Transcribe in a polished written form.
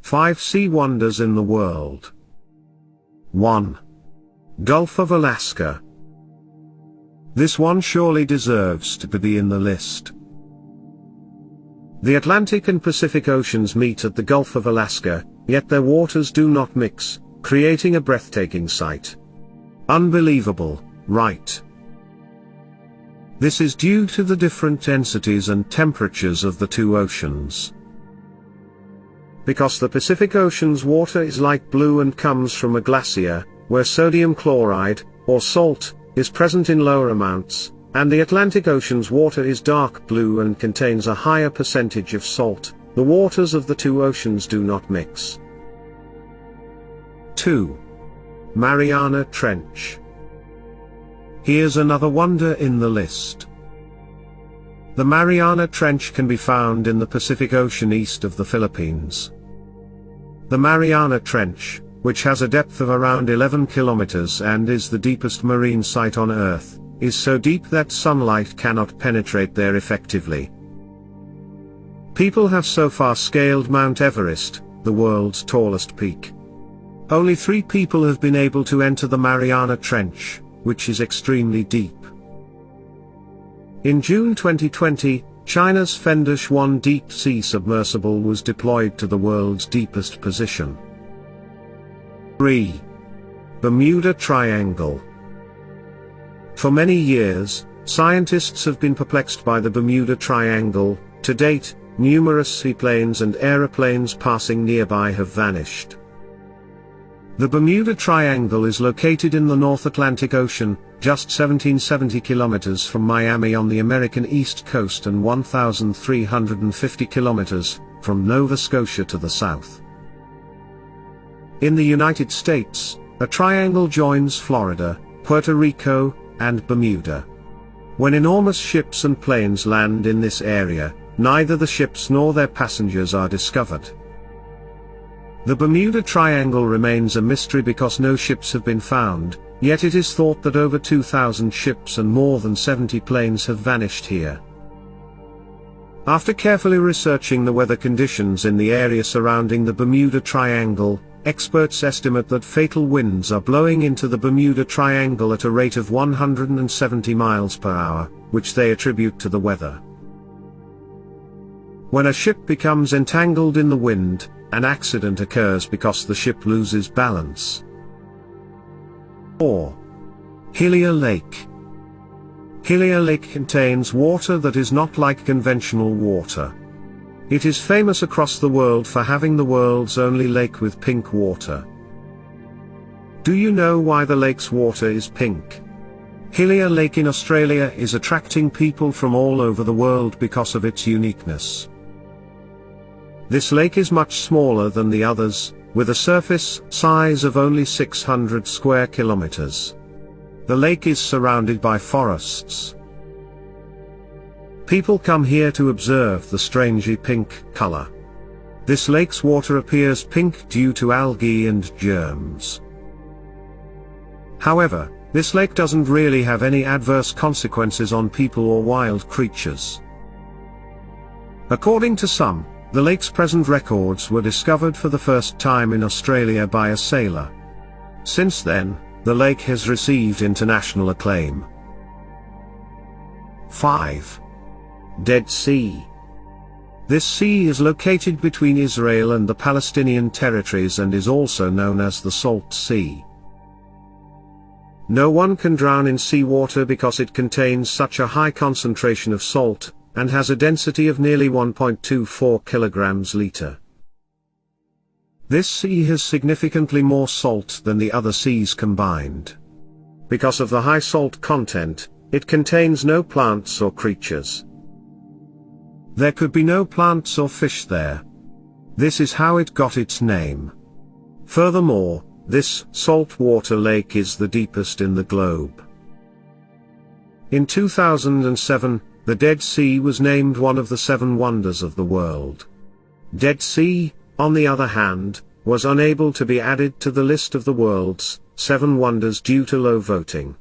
5 Sea Wonders in the World. 1. Gulf of Alaska. This one surely deserves to be in the list. The Atlantic and Pacific Oceans meet at the Gulf of Alaska, yet their waters do not mix, creating a breathtaking sight. Unbelievable, right? This is due to the different densities and temperatures of the two oceans. Because the Pacific Ocean's water is light blue and comes from a glacier, where sodium chloride, or salt, is present in lower amounts, and the Atlantic Ocean's water is dark blue and contains a higher percentage of salt, the waters of the two oceans do not mix. 2. Mariana Trench. Here's another wonder in the list. The Mariana Trench can be found in the Pacific Ocean east of the Philippines. The Mariana Trench, which has a depth of around 11 kilometers and is the deepest marine site on Earth, is so deep that sunlight cannot penetrate there effectively. People have so far scaled Mount Everest, the world's tallest peak. Only 3 people have been able to enter the Mariana Trench, which is extremely deep. In June 2020, China's Fendish 1 deep-sea submersible was deployed to the world's deepest position. 3. Bermuda Triangle. For many years, scientists have been perplexed by the Bermuda Triangle. To date, numerous seaplanes and aeroplanes passing nearby have vanished. The Bermuda Triangle is located in the North Atlantic Ocean, just 1770 kilometers from Miami on the American East Coast and 1,350 kilometers from Nova Scotia to the south. In the United States, a triangle joins Florida, Puerto Rico, and Bermuda. When enormous ships and planes land in this area, neither the ships nor their passengers are discovered. The Bermuda Triangle remains a mystery because no ships have been found, yet it is thought that over 2,000 ships and more than 70 planes have vanished here. After carefully researching the weather conditions in the area surrounding the Bermuda Triangle, experts estimate that fatal winds are blowing into the Bermuda Triangle at a rate of 170 miles per hour, which they attribute to the weather. When a ship becomes entangled in the wind, an accident occurs because the ship loses balance. 4. Hillier Lake. Hillier Lake contains water that is not like conventional water. It is famous across the world for having the world's only lake with pink water. Do you know why the lake's water is pink? Hillier Lake in Australia is attracting people from all over the world because of its uniqueness. This lake is much smaller than the others, with a surface size of only 600 square kilometers. The lake is surrounded by forests. People come here to observe the strangely pink color. This lake's water appears pink due to algae and germs. However, this lake doesn't really have any adverse consequences on people or wild creatures. According to some, the lake's present records were discovered for the first time in Australia by a sailor. Since then, the lake has received international acclaim. 5. Dead Sea. This sea is located between Israel and the Palestinian territories and is also known as the Salt Sea. No one can drown in seawater because it contains such a high concentration of salt, and has a density of nearly 1.24 kilograms liter. This sea has significantly more salt than the other seas combined. Because of the high salt content, it contains no plants or creatures. There could be no plants or fish there. This is how it got its name. Furthermore, this saltwater lake is the deepest in the globe. In 2007, the Dead Sea was named one of the 7 wonders of the world. Dead Sea, on the other hand, was unable to be added to the list of the world's 7 wonders due to low voting.